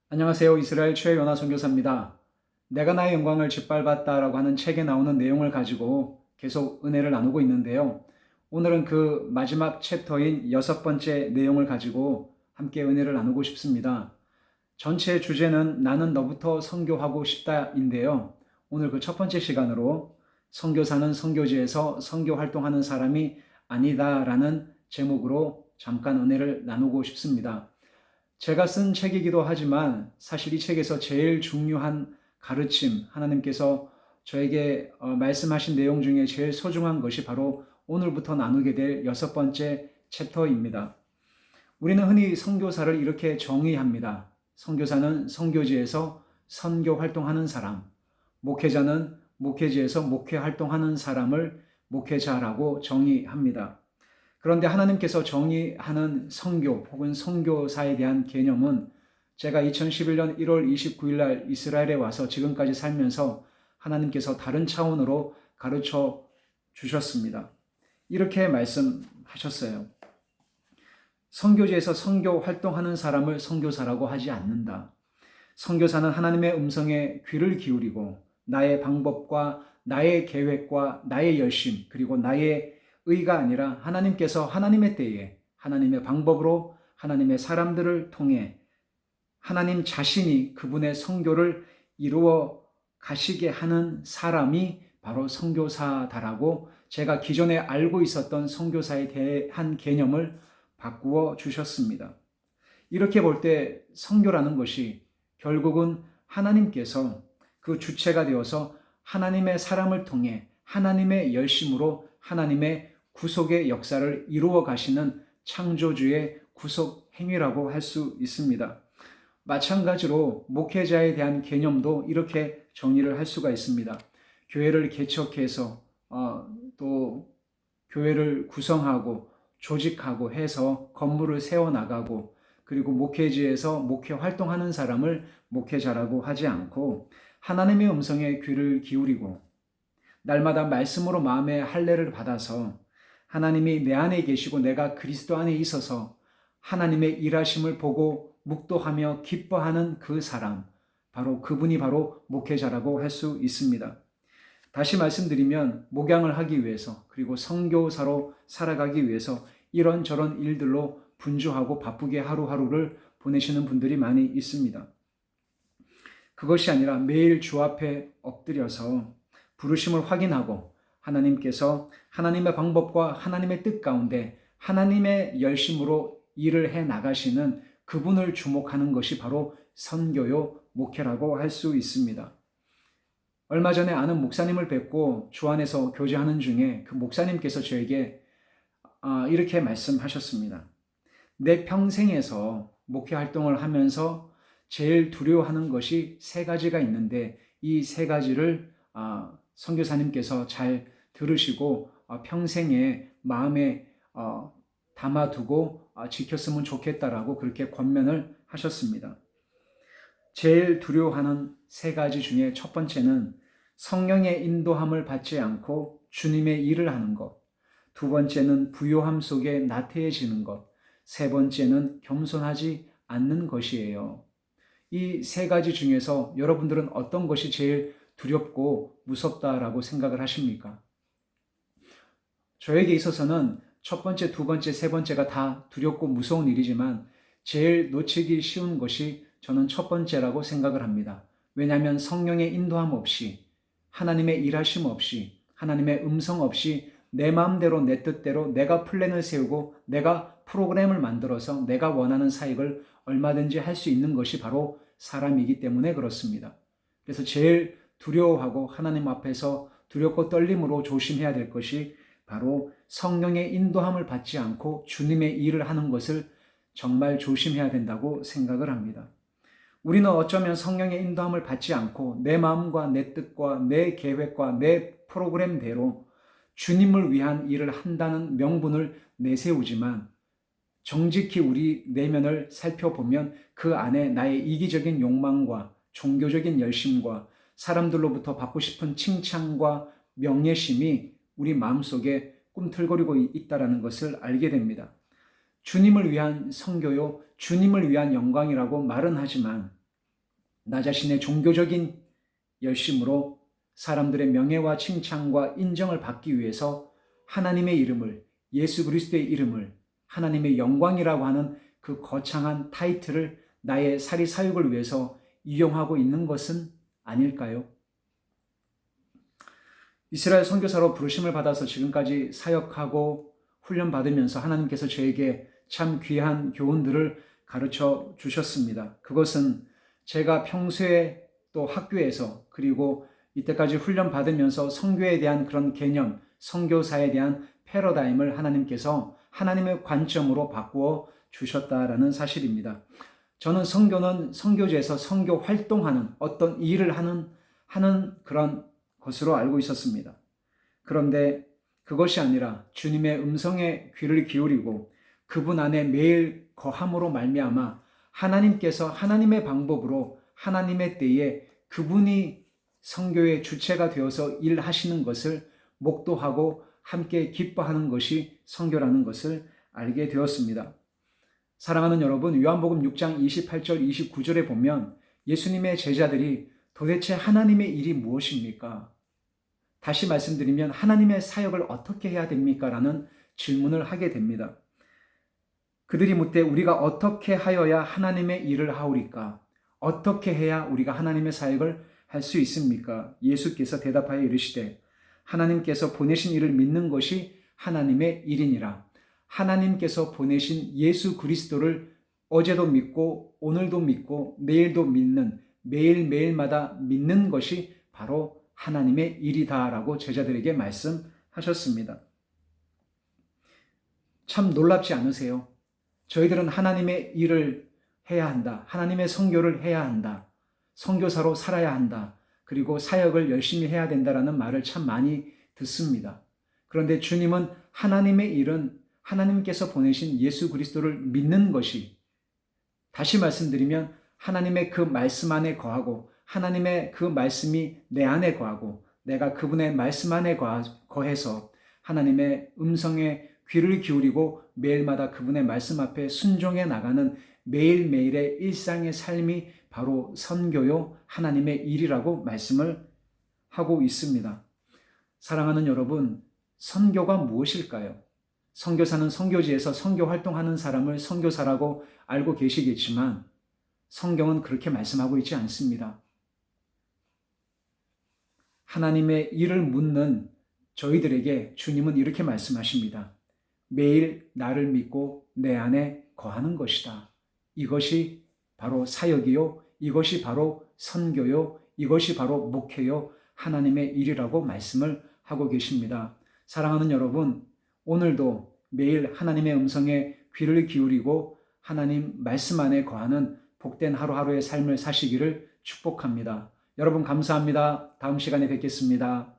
안녕하세요. 이스라엘 최연아 선교사입니다. 내가 나의 영광을 짓밟았다라고 하는 책에 나오는 내용을 가지고 계속 은혜를 나누고 있는데요. 오늘은 그 마지막 챕터인 6번째 내용을 가지고 함께 은혜를 나누고 싶습니다. 전체 주제는 나는 너부터 선교하고 싶다인데요. 오늘 그 첫 번째 시간으로 선교사는 선교지에서 선교 활동하는 사람이 아니다라는 제목으로 잠깐 은혜를 나누고 싶습니다. 제가 쓴 책이기도 하지만 사실 이 책에서 제일 중요한 가르침, 하나님께서 저에게 말씀하신 내용 중에 제일 소중한 것이 바로 오늘부터 나누게 될 6번째 챕터입니다. 우리는 흔히 선교사를 이렇게 정의합니다. 선교사는 선교지에서 선교 활동하는 사람, 목회자는 목회지에서 목회 활동하는 사람을 목회자라고 정의합니다. 그런데 하나님께서 정의하는 선교 혹은 선교사에 대한 개념은 제가 2011년 1월 29일 날 이스라엘에 와서 지금까지 살면서 하나님께서 다른 차원으로 가르쳐 주셨습니다. 이렇게 말씀하셨어요. 선교지에서 선교 활동하는 사람을 선교사라고 하지 않는다. 선교사는 하나님의 음성에 귀를 기울이고 나의 방법과 나의 계획과 나의 열심 그리고 나의 의가 아니라 하나님께서 하나님의 때에 하나님의 방법으로 하나님의 사람들을 통해 하나님 자신이 그분의 선교를 이루어 가시게 하는 사람이 바로 선교사다라고 제가 기존에 알고 있었던 선교사에 대한 개념을 바꾸어 주셨습니다. 이렇게 볼 때 선교라는 것이 결국은 하나님께서 그 주체가 되어서 하나님의 사람을 통해 하나님의 열심으로 하나님의 구속의 역사를 이루어 가시는 창조주의 구속 행위라고 할 수 있습니다. 마찬가지로 목회자에 대한 개념도 이렇게 정의를 할 수가 있습니다. 교회를 개척해서 또 교회를 구성하고 조직하고 해서 건물을 세워나가고 그리고 목회지에서 목회 활동하는 사람을 목회자라고 하지 않고 하나님의 음성에 귀를 기울이고 날마다 말씀으로 마음의 할례를 받아서 하나님이 내 안에 계시고 내가 그리스도 안에 있어서 하나님의 일하심을 보고 묵도하며 기뻐하는 그 사람, 바로 그분이 바로 목회자라고 할 수 있습니다. 다시 말씀드리면 목양을 하기 위해서 그리고 선교사로 살아가기 위해서 이런저런 일들로 분주하고 바쁘게 하루하루를 보내시는 분들이 많이 있습니다. 그것이 아니라 매일 주 앞에 엎드려서 부르심을 확인하고 하나님께서 하나님의 방법과 하나님의 뜻 가운데 하나님의 열심으로 일을 해 나가시는 그분을 주목하는 것이 바로 선교요 목회라고 할 수 있습니다. 얼마 전에 아는 목사님을 뵙고 주 안에서 교제하는 중에 그 목사님께서 저에게 이렇게 말씀하셨습니다. 내 평생에서 목회 활동을 하면서 제일 두려워하는 것이 3가지가 있는데 이 3가지를 선교사님께서 잘 들으시고 평생에 마음에 담아두고 지켰으면 좋겠다라고 그렇게 권면을 하셨습니다. 제일 두려워하는 3가지 중에 첫 번째는 성령의 인도함을 받지 않고 주님의 일을 하는 것, 두 번째는 부요함 속에 나태해지는 것, 세 번째는 겸손하지 않는 것이에요. 이 3가지 중에서 여러분들은 어떤 것이 제일 두렵고 무섭다라고 생각을 하십니까? 저에게 있어서는 첫 번째, 두 번째, 세 번째가 다 두렵고 무서운 일이지만 제일 놓치기 쉬운 것이 저는 첫 번째라고 생각을 합니다. 왜냐하면 성령의 인도함 없이 하나님의 일하심 없이 하나님의 음성 없이 내 마음대로 내 뜻대로 내가 플랜을 세우고 내가 프로그램을 만들어서 내가 원하는 사역을 얼마든지 할 수 있는 것이 바로 사람이기 때문에 그렇습니다. 그래서 제일 두려워하고 하나님 앞에서 두렵고 떨림으로 조심해야 될 것이 바로 성령의 인도함을 받지 않고 주님의 일을 하는 것을 정말 조심해야 된다고 생각을 합니다. 우리는 어쩌면 성령의 인도함을 받지 않고 내 마음과 내 뜻과 내 계획과 내 프로그램대로 주님을 위한 일을 한다는 명분을 내세우지만 정직히 우리 내면을 살펴보면 그 안에 나의 이기적인 욕망과 종교적인 열심과 사람들로부터 받고 싶은 칭찬과 명예심이 우리 마음속에 꿈틀거리고 있다는 것을 알게 됩니다. 주님을 위한 선교요, 주님을 위한 영광이라고 말은 하지만 나 자신의 종교적인 열심으로 사람들의 명예와 칭찬과 인정을 받기 위해서 하나님의 이름을, 예수 그리스도의 이름을, 하나님의 영광이라고 하는 그 거창한 타이틀을 나의 사리사욕을 위해서 이용하고 있는 것은 아닐까요? 이스라엘 선교사로 부르심을 받아서 지금까지 사역하고 훈련받으면서 하나님께서 저에게 참 귀한 교훈들을 가르쳐 주셨습니다. 그것은 제가 평소에 또 학교에서 그리고 이때까지 훈련받으면서 선교에 대한 그런 개념, 선교사에 대한 패러다임을 하나님께서 하나님의 관점으로 바꾸어 주셨다라는 사실입니다. 저는 선교는 선교지에서 선교 활동하는 어떤 일을 하는 그런 것으로 알고 있었습니다. 그런데 그것이 아니라 주님의 음성에 귀를 기울이고 그분 안에 매일 거함으로 말미암아 하나님께서 하나님의 방법으로 하나님의 때에 그분이 선교의 주체가 되어서 일하시는 것을 목도하고 함께 기뻐하는 것이 선교라는 것을 알게 되었습니다. 사랑하는 여러분, 요한복음 6장 28절 29절에 보면 예수님의 제자들이 도대체 하나님의 일이 무엇입니까? 다시 말씀드리면 하나님의 사역을 어떻게 해야 됩니까? 라는 질문을 하게 됩니다. 그들이 묻되 우리가 어떻게 하여야 하나님의 일을 하오리까? 어떻게 해야 우리가 하나님의 사역을 할 수 있습니까? 예수께서 대답하여 이르시되 하나님께서 보내신 이를 믿는 것이 하나님의 일이니라. 하나님께서 보내신 예수 그리스도를 어제도 믿고 오늘도 믿고 내일도 믿는 매일매일마다 믿는 것이 바로 하나님의 일이다라고 제자들에게 말씀하셨습니다. 참 놀랍지 않으세요? 저희들은 하나님의 일을 해야 한다. 하나님의 선교를 해야 한다. 선교사로 살아야 한다. 그리고 사역을 열심히 해야 된다라는 말을 참 많이 듣습니다. 그런데 주님은 하나님의 일은 하나님께서 보내신 예수 그리스도를 믿는 것이, 다시 말씀드리면 하나님의 그 말씀 안에 거하고 하나님의 그 말씀이 내 안에 거하고 내가 그분의 말씀 안에 거해서 하나님의 음성에 귀를 기울이고 매일마다 그분의 말씀 앞에 순종해 나가는 매일매일의 일상의 삶이 바로 선교요 하나님의 일이라고 말씀을 하고 있습니다. 사랑하는 여러분, 선교가 무엇일까요? 선교사는 선교지에서 선교 활동하는 사람을 선교사라고 알고 계시겠지만 성경은 그렇게 말씀하고 있지 않습니다. 하나님의 일을 묻는 저희들에게 주님은 이렇게 말씀하십니다. 매일 나를 믿고 내 안에 거하는 것이다. 이것이 바로 사역이요. 이것이 바로 선교요. 이것이 바로 목회요. 하나님의 일이라고 말씀을 하고 계십니다. 사랑하는 여러분, 오늘도 매일 하나님의 음성에 귀를 기울이고 하나님 말씀 안에 거하는 복된 하루하루의 삶을 사시기를 축복합니다. 여러분 감사합니다. 다음 시간에 뵙겠습니다.